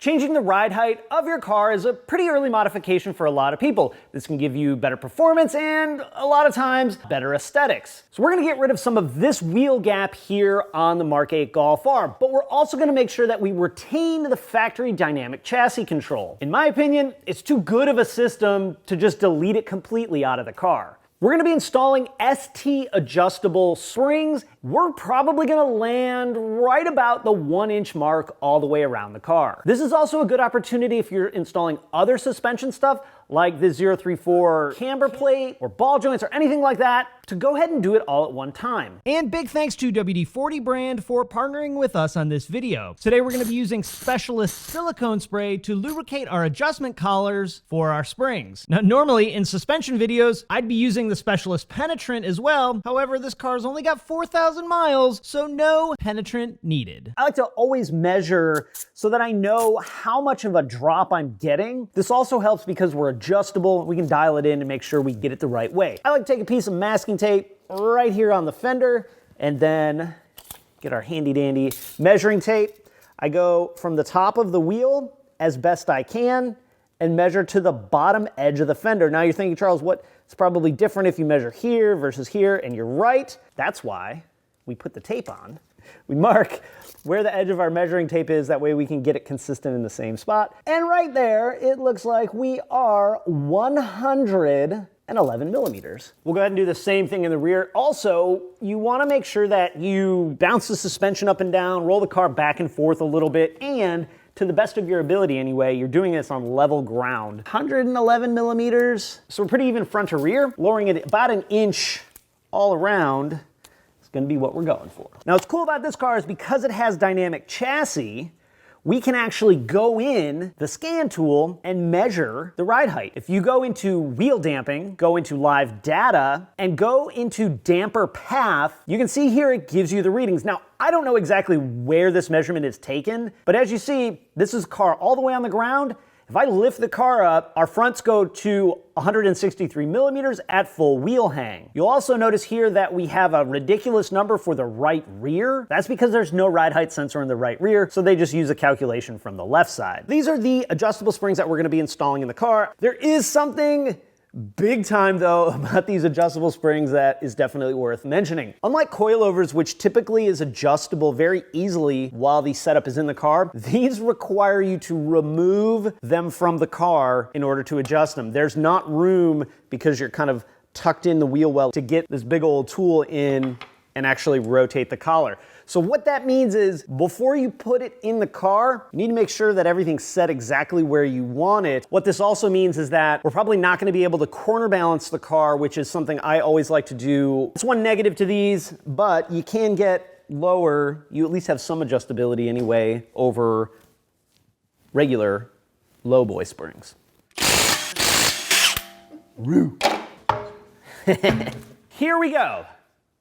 Changing the ride height of your car is a pretty early modification for a lot of people. This can give you better performance and a lot of times better aesthetics. So we're gonna get rid of some of this wheel gap here on the MK8 Golf R, but we're also gonna make sure that we retain the factory dynamic chassis control. In my opinion, it's too good of a system to just delete it completely out of the car. We're gonna be installing ST adjustable springs. We're probably gonna land right about the 1-inch mark all the way around the car. This is also a good opportunity if you're installing other suspension stuff like the 034 camber plate or ball joints or anything like that, to go ahead and do it all at one time. And big thanks to WD-40 brand for partnering with us on this video. Today we're going to be using Specialist silicone spray to lubricate our adjustment collars for our springs. Now normally in suspension videos I'd be using the Specialist penetrant as well, however this car's only got 4,000 miles, so no penetrant needed. I like to always measure so that I know how much of a drop I'm getting. This also helps because we're adjustable. We can dial it in and make sure we get it the right way. I like to take a piece of masking tape right here on the fender and then get our handy dandy measuring tape. I go from the top of the wheel as best I can and measure to the bottom edge of the fender. Now you're thinking, Charles, it's probably different if you measure here versus here, and you're right. That's why we put the tape on. We mark where the edge of our measuring tape is, that way we can get it consistent in the same spot. And right there, it looks like we are 111 millimeters. We'll go ahead and do the same thing in the rear. Also, you wanna make sure that you bounce the suspension up and down, roll the car back and forth a little bit, and to the best of your ability anyway, you're doing this on level ground. 111 millimeters, so we're pretty even front to rear, lowering it about an inch all around. Gonna be what we're going for. Now what's cool about this car is because it has dynamic chassis, we can actually go in the scan tool and measure the ride height. If you go into wheel damping, go into live data, and go into damper path, you can see here it gives you the readings. Now, I don't know exactly where this measurement is taken, but as you see, this is a car all the way on the ground. If I lift the car up, our fronts go to 163 millimeters at full wheel hang. You'll also notice here that we have a ridiculous number for the right rear. That's because there's no ride height sensor in the right rear, so they just use a calculation from the left side. These are the adjustable springs that we're gonna be installing in the car. There is something big time though about these adjustable springs that is definitely worth mentioning. Unlike coilovers, which typically is adjustable very easily while the setup is in the car, these require you to remove them from the car in order to adjust them. There's not room because you're kind of tucked in the wheel well to get this big old tool in and actually rotate the collar. So what that means is before you put it in the car, you need to make sure that everything's set exactly where you want it. What this also means is that we're probably not gonna be able to corner balance the car, which is something I always like to do. It's one negative to these, but you can get lower. You at least have some adjustability anyway over regular low boy springs. Here we go.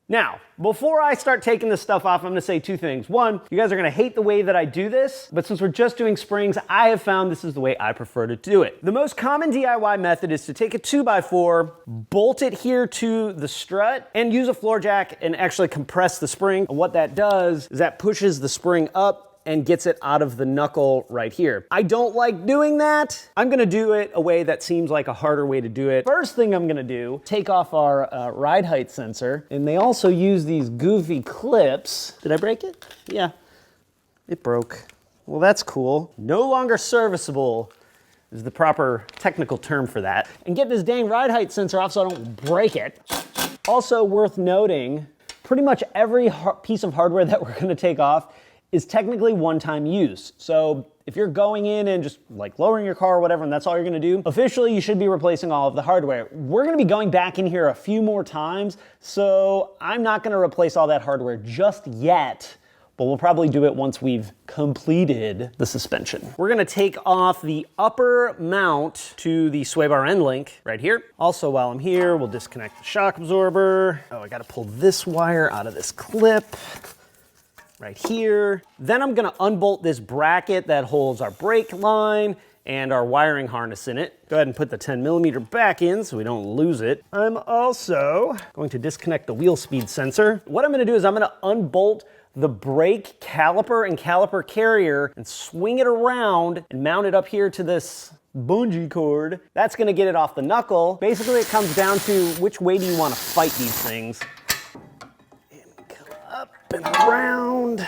Now, before I start taking this stuff off, I'm gonna say two things. One, you guys are gonna hate the way that I do this, but since we're just doing springs, I have found this is the way I prefer to do it. The most common DIY method is to take a 2x4, bolt it here to the strut, and use a floor jack and actually compress the spring. And what that does is that pushes the spring up and gets it out of the knuckle right here. I don't like doing that. I'm gonna do it a way that seems like a harder way to do it. First thing I'm gonna do, take off our ride height sensor, and they also use these goofy clips. Did I break it? Yeah, it broke. Well, that's cool. No longer serviceable is the proper technical term for that. And get this dang ride height sensor off so I don't break it. Also worth noting, pretty much every piece of hardware that we're gonna take off is technically one-time use. So if you're going in and just like lowering your car or whatever, and that's all you're gonna do, officially you should be replacing all of the hardware. We're gonna be going back in here a few more times, so I'm not gonna replace all that hardware just yet, but we'll probably do it once we've completed the suspension. We're gonna take off the upper mount to the sway bar end link right here. Also, while I'm here, we'll disconnect the shock absorber. Oh, I gotta pull this wire out of this clip. Right here. Then I'm gonna unbolt this bracket that holds our brake line and our wiring harness in it. Go ahead and put the 10 millimeter back in so we don't lose it. I'm also going to disconnect the wheel speed sensor. What I'm gonna do is I'm gonna unbolt the brake caliper and caliper carrier and swing it around and mount it up here to this bungee cord. That's gonna get it off the knuckle. Basically, it comes down to which way do you wanna fight these things. And come up and around.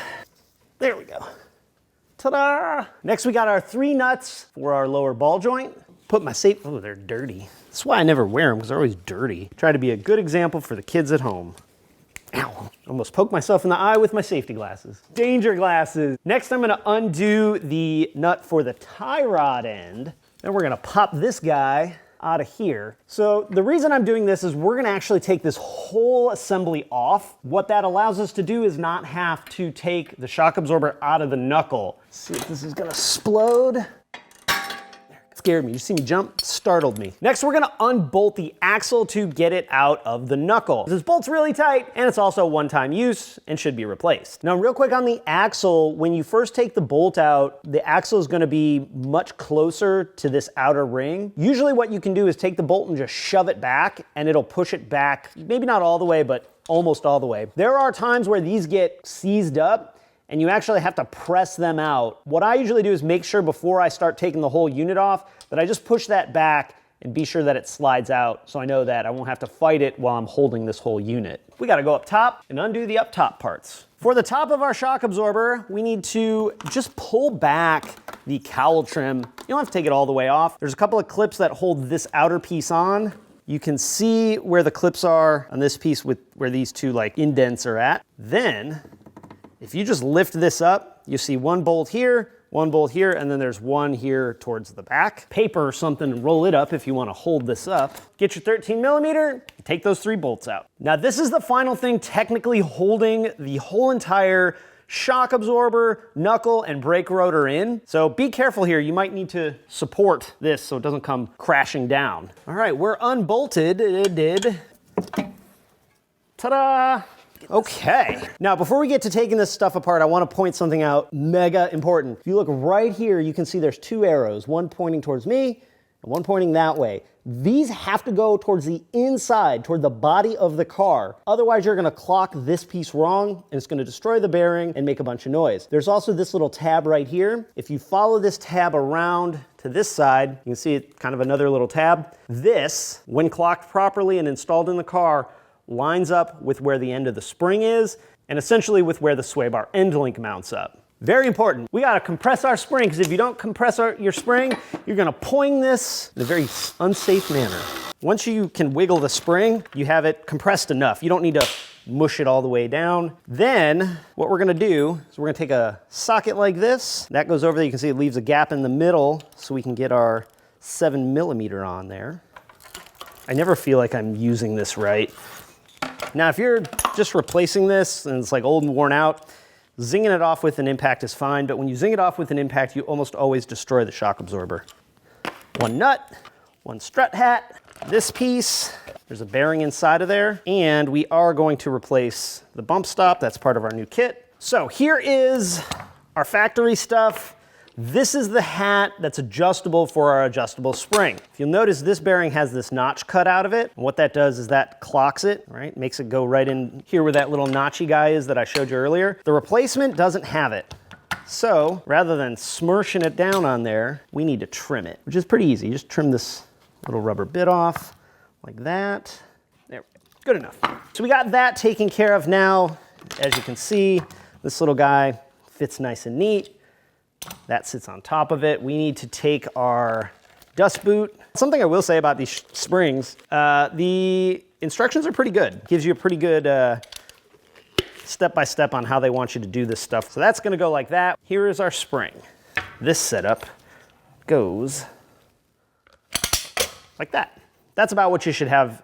There we go. Ta-da! Next, we got our 3 nuts for our lower ball joint. Put my oh, they're dirty. That's why I never wear them, because they're always dirty. Try to be a good example for the kids at home. Ow, almost poked myself in the eye with my safety glasses. Danger glasses. Next, I'm gonna undo the nut for the tie rod end. Then we're gonna pop this guy out of here. So the reason I'm doing this is we're gonna actually take this whole assembly off. What that allows us to do is not have to take the shock absorber out of the knuckle. Let's see if this is gonna explode. Scared me. You see me jump? Startled me. Next, we're gonna unbolt the axle to get it out of the knuckle. This bolt's really tight, and it's also one-time use and should be replaced. Now, real quick on the axle, when you first take the bolt out, the axle is gonna be much closer to this outer ring. Usually what you can do is take the bolt and just shove it back, and it'll push it back, maybe not all the way, but almost all the way. There are times where these get seized up, and you actually have to press them out. What I usually do is make sure before I start taking the whole unit off that I just push that back and be sure that it slides out so I know that I won't have to fight it while I'm holding this whole unit. We gotta go up top and undo the up top parts. For the top of our shock absorber, we need to just pull back the cowl trim. You don't have to take it all the way off. There's a couple of clips that hold this outer piece on. You can see where the clips are on this piece with where these two like indents are at. Then, if you just lift this up, you see one bolt here, and then there's one here towards the back. Paper or something and roll it up if you want to hold this up. Get your 13 millimeter, take those 3 bolts out. Now this is the final thing technically holding the whole entire shock absorber, knuckle, and brake rotor in. So be careful here. You might need to support this so it doesn't come crashing down. All right, we're unbolted. It did. Ta-da! Okay, now before we get to taking this stuff apart, I want to point something out mega important. If you look right here, you can see there's 2 arrows, one pointing towards me and one pointing that way. These have to go towards the inside, toward the body of the car. Otherwise, you're gonna clock this piece wrong and it's gonna destroy the bearing and make a bunch of noise. There's also this little tab right here. If you follow this tab around to this side, you can see it kind of another little tab. This, when clocked properly and installed in the car, lines up with where the end of the spring is and essentially with where the sway bar end link mounts up. Very important. We gotta compress our spring, because if you don't compress your spring, you're gonna poing this in a very unsafe manner. Once you can wiggle the spring, you have it compressed enough. You don't need to mush it all the way down. Then what we're gonna do is we're gonna take a socket like this. That goes over there. You can see it leaves a gap in the middle so we can get our 7 millimeter on there. I never feel like I'm using this right. Now, if you're just replacing this and it's like old and worn out, zinging it off with an impact is fine, but when you zing it off with an impact, you almost always destroy the shock absorber. 1 nut, 1 strut hat, this piece, there's a bearing inside of there, and we are going to replace the bump stop. That's part of our new kit. So here is our factory stuff. This is the hat that's adjustable for our adjustable spring. If you'll notice, this bearing has this notch cut out of it. And what that does is that clocks it, right? Makes it go right in here where that little notchy guy is that I showed you earlier. The replacement doesn't have it. So rather than smurshing it down on there, we need to trim it, which is pretty easy. You just trim this little rubber bit off like that. There we go. Good enough. So we got that taken care of now. As you can see, this little guy fits nice and neat. That sits on top of it. We need to take our dust boot. Something I will say about these springs, the instructions are pretty good. Gives you a pretty good step-by-step on how they want you to do this stuff. So that's gonna go like that. Here is our spring. This setup goes like that. That's about what you should have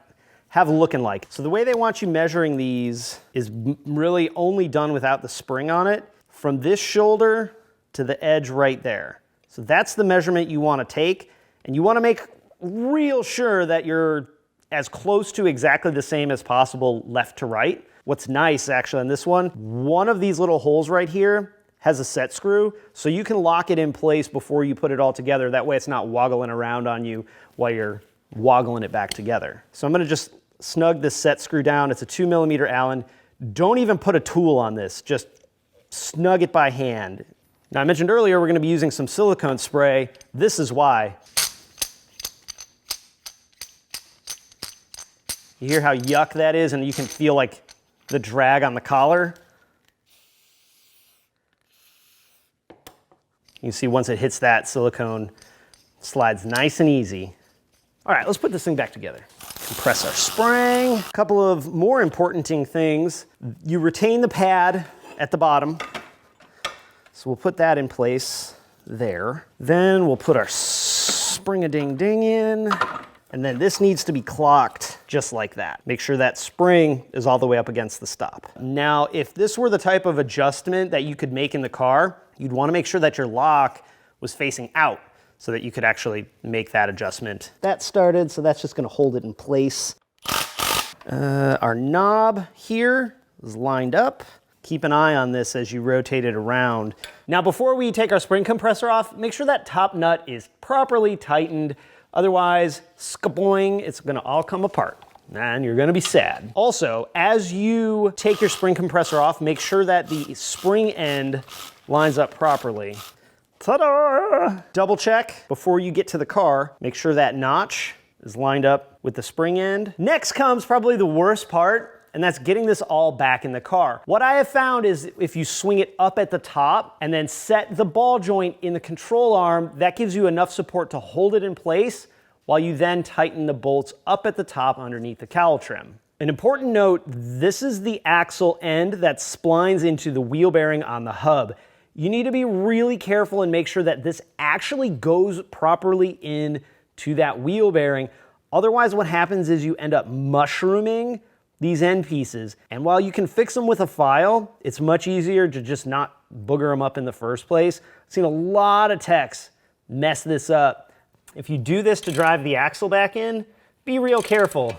looking like. So the way they want you measuring these is really only done without the spring on it. From this shoulder to the edge right there. So that's the measurement you want to take, and you want to make real sure that you're as close to exactly the same as possible left to right. What's nice actually on this one of these little holes right here has a set screw, so you can lock it in place before you put it all together. That way it's not woggling around on you while you're woggling it back together. So I'm gonna just snug this set screw down. It's a 2 millimeter Allen. Don't even put a tool on this, just snug it by hand. Now I mentioned earlier we're going to be using some silicone spray. This is why. You hear how yuck that is, and you can feel like the drag on the collar. You can see once it hits that, silicone slides nice and easy. All right, let's put this thing back together. Compress our spring. A couple of more important things. You retain the pad at the bottom. So we'll put that in place there. Then we'll put our spring-a-ding-ding in. And then this needs to be clocked just like that. Make sure that spring is all the way up against the stop. Now, if this were the type of adjustment that you could make in the car, you'd want to make sure that your lock was facing out so that you could actually make that adjustment. That started, so that's just going to hold it in place. Our knob here is lined up. Keep an eye on this as you rotate it around. Now, before we take our spring compressor off, make sure that top nut is properly tightened. Otherwise, skaboing, it's gonna all come apart and you're gonna be sad. Also, as you take your spring compressor off, make sure that the spring end lines up properly. Ta-da! Double check before you get to the car. Make sure that notch is lined up with the spring end. Next comes probably the worst part, and that's getting this all back in the car. What I have found is if you swing it up at the top and then set the ball joint in the control arm, that gives you enough support to hold it in place while you then tighten the bolts up at the top underneath the cowl trim. An important note, this is the axle end that splines into the wheel bearing on the hub. You need to be really careful and make sure that this actually goes properly in to that wheel bearing. Otherwise, what happens is you end up mushrooming these end pieces. And while you can fix them with a file, it's much easier to just not booger them up in the first place. I've seen a lot of techs mess this up. If you do this to drive the axle back in, be real careful.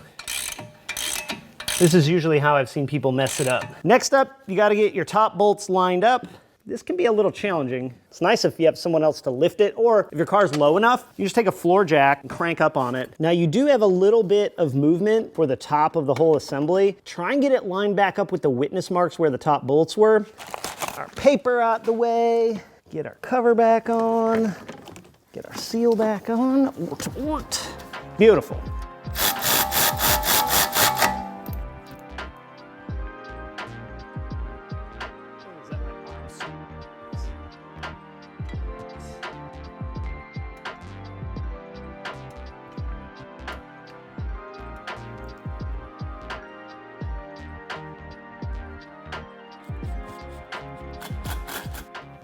This is usually how I've seen people mess it up. Next up, you gotta get your top bolts lined up. This can be a little challenging. It's nice if you have someone else to lift it, or if your car's low enough, you just take a floor jack and crank up on it. Now you do have a little bit of movement for the top of the whole assembly. Try and get it lined back up with the witness marks where the top bolts were. Our paper out the way, get our cover back on, get our seal back on. Beautiful.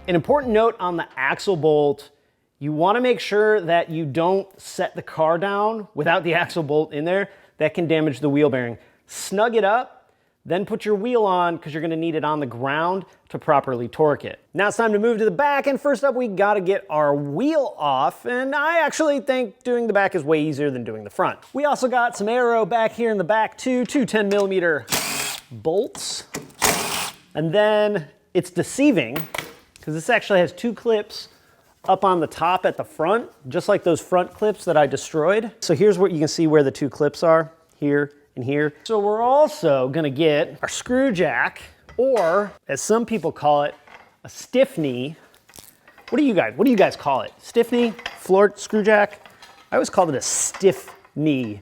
An important note on the axle bolt, you want to make sure that you don't set the car down without the axle bolt in there. That can damage the wheel bearing. Snug it up, then put your wheel on because you're going to need it on the ground to properly torque it. Now it's time to move to the back, and first up we got to get our wheel off, and I actually think doing the back is way easier than doing the front. We also got some aero back here in the back too, two 10mm bolts, and then it's deceiving because this actually has two clips up on the top at the front, just like those front clips that I destroyed. So here's where you can see where the two clips are, here and here. So we're also gonna get our screw jack, or as some people call it, a stiff knee. What do you guys call it? Stiff knee, floor screw jack? I always called it a stiff knee.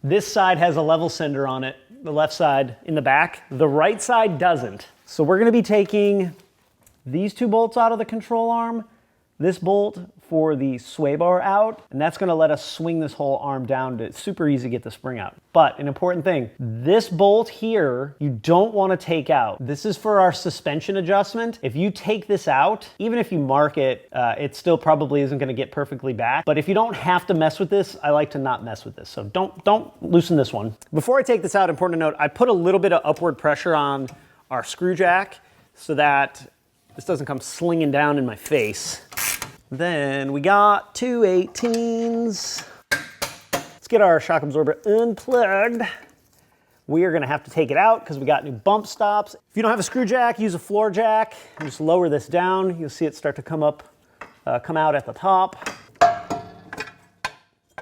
This side has a level sender on it, the left side in the back. The right side doesn't. So we're gonna be taking these two bolts out of the control arm, this bolt for the sway bar out, and that's gonna let us swing this whole arm down. It's super easy to get the spring out. But an important thing, this bolt here, you don't wanna take out. This is for our suspension adjustment. If you take this out, even if you mark it, it still probably isn't gonna get perfectly back. But if you don't have to mess with this, I like to not mess with this. So don't loosen this one. Before I take this out, important to note, I put a little bit of upward pressure on our screw jack so that this doesn't come slinging down in my face. Then we got two 18s. Let's get our shock absorber unplugged. We are gonna have to take it out because we got new bump stops. If you don't have a screw jack, use a floor jack. And just lower this down. You'll see it start to come out at the top.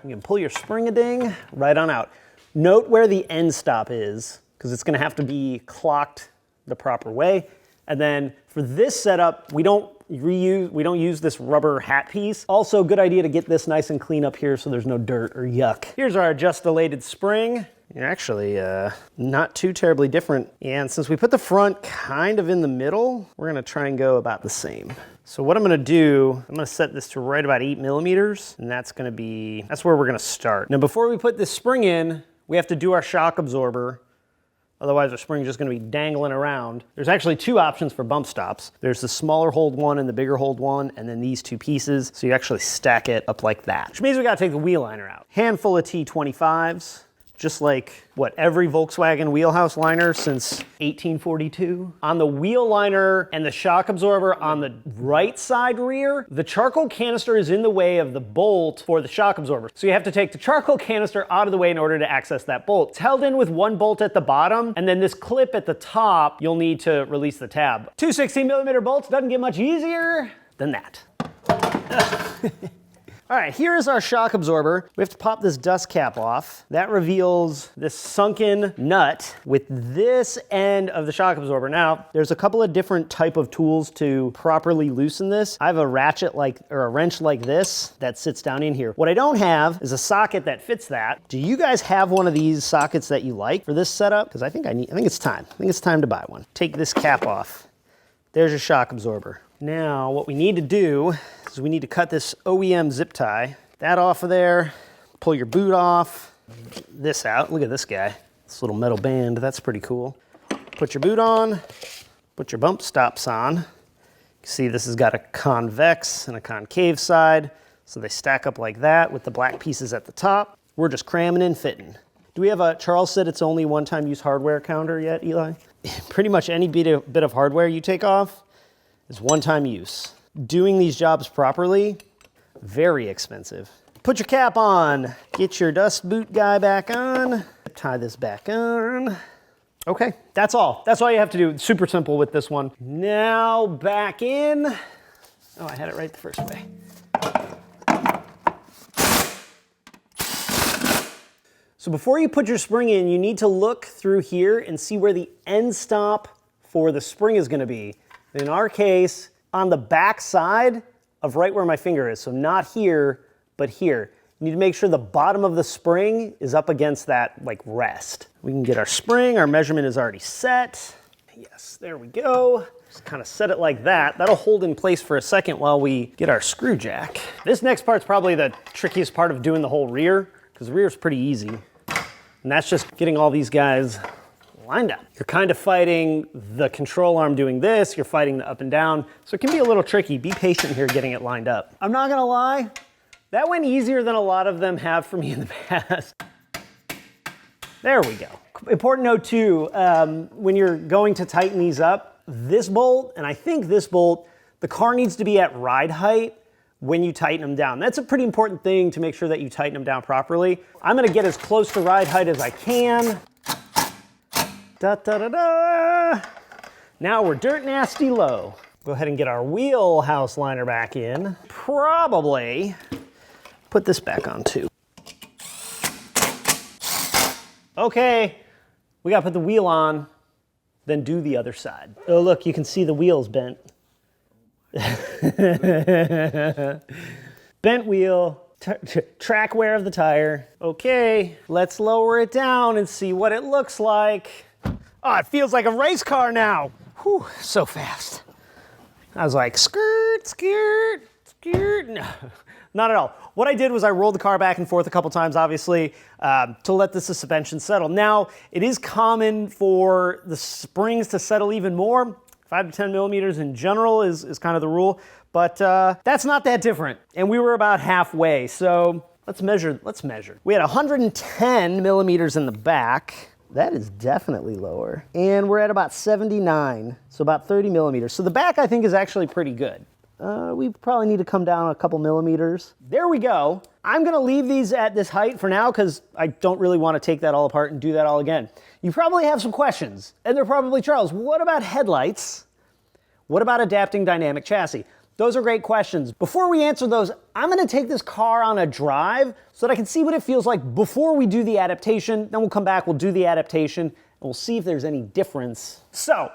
You can pull your spring-a-ding right on out. Note where the end stop is, because it's gonna have to be clocked the proper way. And then for this setup, we don't use this rubber hat piece. Also, good idea to get this nice and clean up here so there's no dirt or yuck. Here's our adjustulated spring. You're actually not too terribly different. And since we put the front kind of in the middle, we're gonna try and go about the same. So what I'm gonna do, I'm gonna set this to right about 8 millimeters, and that's where we're gonna start. Now before we put this spring in, we have to do our shock absorber. Otherwise, our spring's just gonna be dangling around. There's actually two options for bump stops. There's the smaller hold one and the bigger hold one, and then these two pieces. So you actually stack it up like that, which means we gotta take the wheel liner out. Handful of T25s, just like what every Volkswagen wheelhouse liner since 1842. On the wheel liner and the shock absorber on the right side rear, the charcoal canister is in the way of the bolt for the shock absorber. So you have to take the charcoal canister out of the way in order to access that bolt. It's held in with one bolt at the bottom, and then this clip at the top, you'll need to release the tab. Two 16mm bolts doesn't get much easier than that. All right, here's our shock absorber. We have to pop this dust cap off. That reveals this sunken nut with this end of the shock absorber. Now, there's a couple of different type of tools to properly loosen this. I have a ratchet or a wrench like this that sits down in here. What I don't have is a socket that fits that. Do you guys have one of these sockets that you like for this setup? Because I think it's time. I think it's time to buy one. Take this cap off. There's your shock absorber. Now, what we need to do is we need to cut this OEM zip tie. That off of there, pull your boot off, this out. Look at this guy, this little metal band, that's pretty cool. Put your boot on, put your bump stops on. You can see this has got a convex and a concave side, so they stack up like that with the black pieces at the top. We're just cramming and fitting. Do we have a, Charles said it's only one-time use hardware counter yet, Eli? Pretty much any bit of hardware you take off is one-time use. Doing these jobs properly, very expensive. Put your cap on, get your dust boot guy back on, tie this back on. Okay, that's all. That's all you have to do. It's super simple with this one. Now back in. Oh, I had it right the first way. So before you put your spring in, you need to look through here and see where the end stop for the spring is gonna be. In our case, on the back side of right where my finger is. So not here, but here. You need to make sure the bottom of the spring is up against that like rest. We can get our spring, our measurement is already set. Yes, there we go. Just kind of set it like that. That'll hold in place for a second while we get our screw jack. This next part's probably the trickiest part of doing the whole rear, because the rear is pretty easy. And that's just getting all these guys lined up. You're kind of fighting the control arm doing this, you're fighting the up and down, so it can be a little tricky. Be patient here getting it lined up. I'm not gonna lie, that went easier than a lot of them have for me in the past. There we go. Important note too, when you're going to tighten these up, this bolt, and I think this bolt, the car needs to be at ride height when you tighten them down. That's a pretty important thing to make sure that you tighten them down properly. I'm gonna get as close to ride height as I can. Da, da, da, da. Now we're dirt nasty low. Go ahead and get our wheelhouse liner back in. Probably put this back on too. Okay, we gotta put the wheel on, then do the other side. Oh look, you can see the wheel's bent. Bent wheel, track wear of the tire. Okay, let's lower it down and see what it looks like. Oh, it feels like a race car now. Whew, so fast. I was like, skirt, skirt, skirt. No, not at all. What I did was I rolled the car back and forth a couple times, obviously, to let the suspension settle. Now, it is common for the springs to settle even more. 5 to 10 millimeters in general is kind of the rule, but that's not that different. And we were about halfway, so let's measure. We had 110 millimeters in the back. That is definitely lower. And we're at about 79, so about 30 millimeters. So the back I think is actually pretty good. We probably need to come down a couple millimeters. There we go. I'm gonna leave these at this height for now because I don't really want to take that all apart and do that all again. You probably have some questions, and they're probably, Charles, what about headlights? What about adapting dynamic chassis? Those are great questions. Before we answer those, I'm gonna take this car on a drive so that I can see what it feels like before we do the adaptation. Then we'll come back, we'll do the adaptation, and we'll see if there's any difference. So,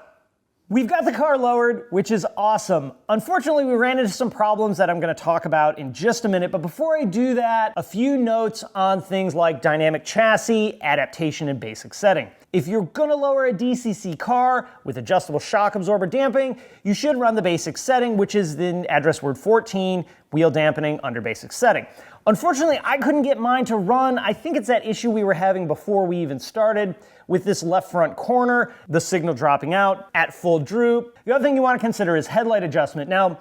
We've got the car lowered, which is awesome. Unfortunately, we ran into some problems that I'm gonna talk about in just a minute, but before I do that, a few notes on things like dynamic chassis, adaptation, and basic setting. If you're gonna lower a DCC car with adjustable shock absorber damping, you should run the basic setting, which is in address word 14, wheel dampening under basic setting. Unfortunately, I couldn't get mine to run. I think it's that issue we were having before we even started with this left front corner, the signal dropping out at full droop. The other thing you want to consider is headlight adjustment. Now,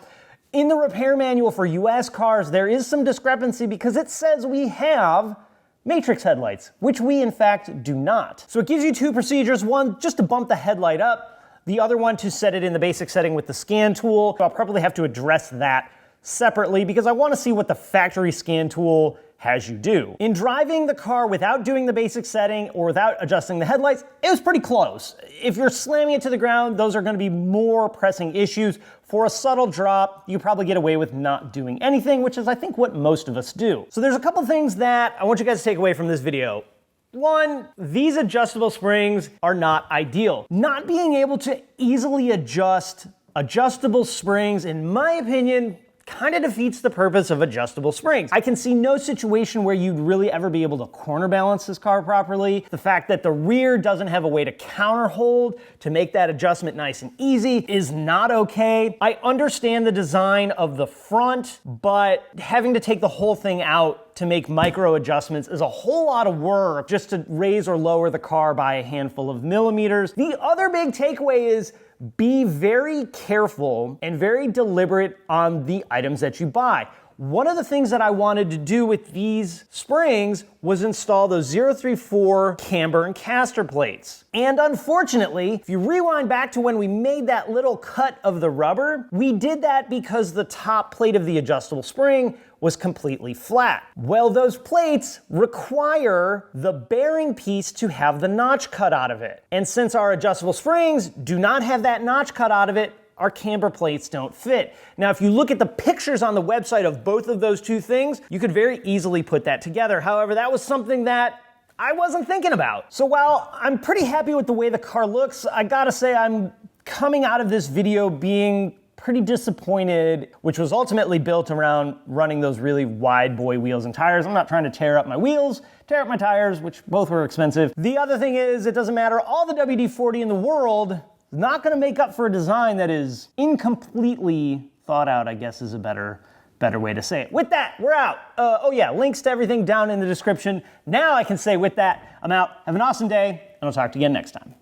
in the repair manual for US cars, there is some discrepancy because it says we have matrix headlights, which we in fact do not. So it gives you two procedures, one just to bump the headlight up, the other one to set it in the basic setting with the scan tool. I'll probably have to address that separately because I want to see what the factory scan tool has you do. In driving the car without doing the basic setting or without adjusting the headlights, it was pretty close. If you're slamming it to the ground, those are going to be more pressing issues. For a subtle drop, you probably get away with not doing anything, which is I think what most of us do. So there's a couple things that I want you guys to take away from this video. One, these adjustable springs are not ideal. Not being able to easily adjust adjustable springs, in my opinion, kind of defeats the purpose of adjustable springs. I can see no situation where you'd really ever be able to corner balance this car properly. The fact that the rear doesn't have a way to counter hold to make that adjustment nice and easy is not okay. I understand the design of the front, but having to take the whole thing out to make micro adjustments is a whole lot of work just to raise or lower the car by a handful of millimeters. The other big takeaway is be very careful and very deliberate on the items that you buy. One of the things that I wanted to do with these springs was install those 034 camber and caster plates. And unfortunately, if you rewind back to when we made that little cut of the rubber, we did that because the top plate of the adjustable spring was completely flat. Well, those plates require the bearing piece to have the notch cut out of it. And since our adjustable springs do not have that notch cut out of it, our camber plates don't fit. Now, if you look at the pictures on the website of both of those two things, you could very easily put that together. However, that was something that I wasn't thinking about. So while I'm pretty happy with the way the car looks, I gotta say I'm coming out of this video being pretty disappointed, which was ultimately built around running those really wide boy wheels and tires. I'm not trying to tear up my wheels, tear up my tires, which both were expensive. The other thing is, it doesn't matter, all the WD-40 in the world is not gonna make up for a design that is incompletely thought out, I guess is a better way to say it. With that, we're out. Oh yeah, links to everything down in the description. Now I can say with that, I'm out. Have an awesome day, and I'll talk to you again next time.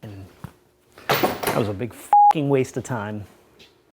That was a big f***ing waste of time.